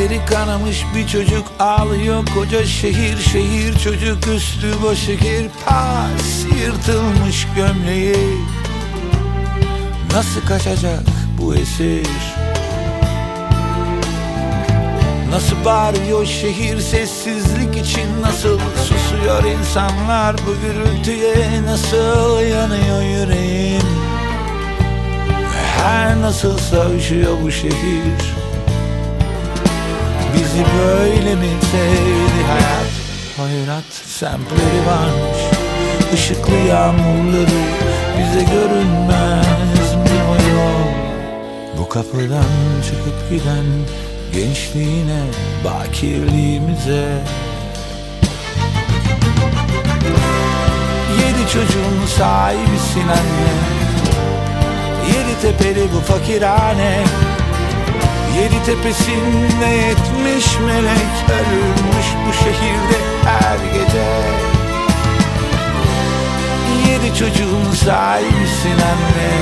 gözleri kanamış bir çocuk ağlıyor. Koca şehir şehir çocuk üstü başı kirpas, yırtılmış gömleği. Nasıl kaçacak bu esir? Nasıl bağırıyor şehir sessizlik için? Nasıl susuyor insanlar bu gürültüye? Nasıl yanıyor yüreğim? Her nasılsa üşüyor bu şehir. Bizi böyle mi sevdi hayat? Hayrat semtleri varmış, ışıklı yağmurları, bize görünmez mi o yol? Bu kapıdan çıkıp giden gençliğine, bakirliğimize. 7 çocuğun sahibisin anne, 7 tepeli bu fakirhane. 7 tepesinde 70 melek ölürmüş bu şehirde her gece. 7 çocuğun sahibisin anne,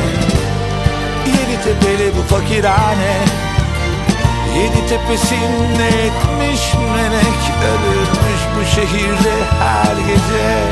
7 tepeli bu fakirhane. 7 tepesinde 70 melek ölürmüş bu şehirde her gece.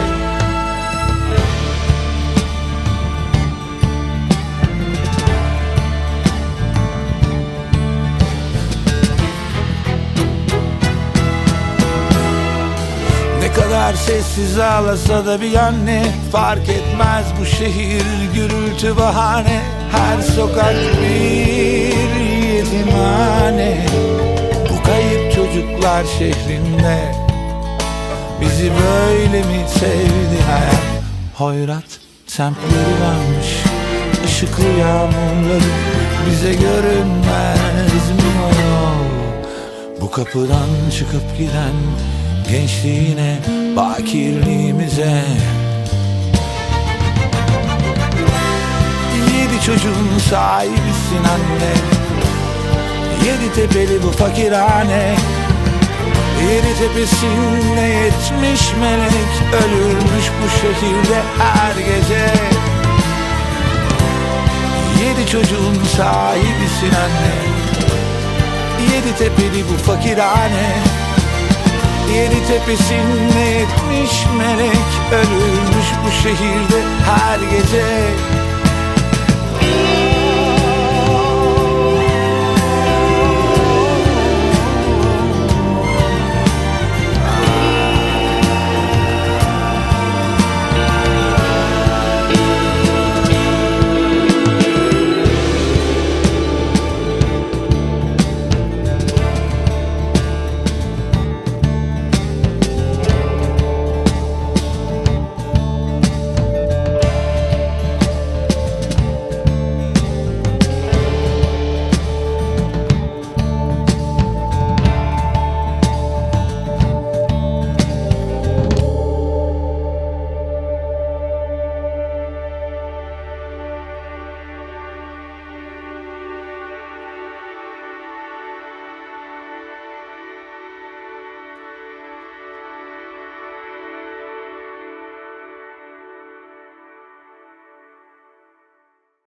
Ne kadar sessiz ağlasa da bir anne, fark etmez bu şehir gürültü bahane. Her sokak bir yetimhane, bu kayıp çocuklar şehrinde. Bizi böyle mi sevdi hayat? Hoyrat semtleri varmış, ışıklı yağmurları, bize görünmez mi o yol? Bu kapıdan çıkıp giden gençliğine, bakirliğimize. 7 çocuğun sahibisin anne, 7 tepeli bu fakirhane. 7 tepesinde 70 melek ölürmüş bu şehirde her gece. 7 çocuğun sahibisin anne, 7 tepeli bu fakirhane. 7 tepesinde 70 melek ölürmüş bu şehirde her gece.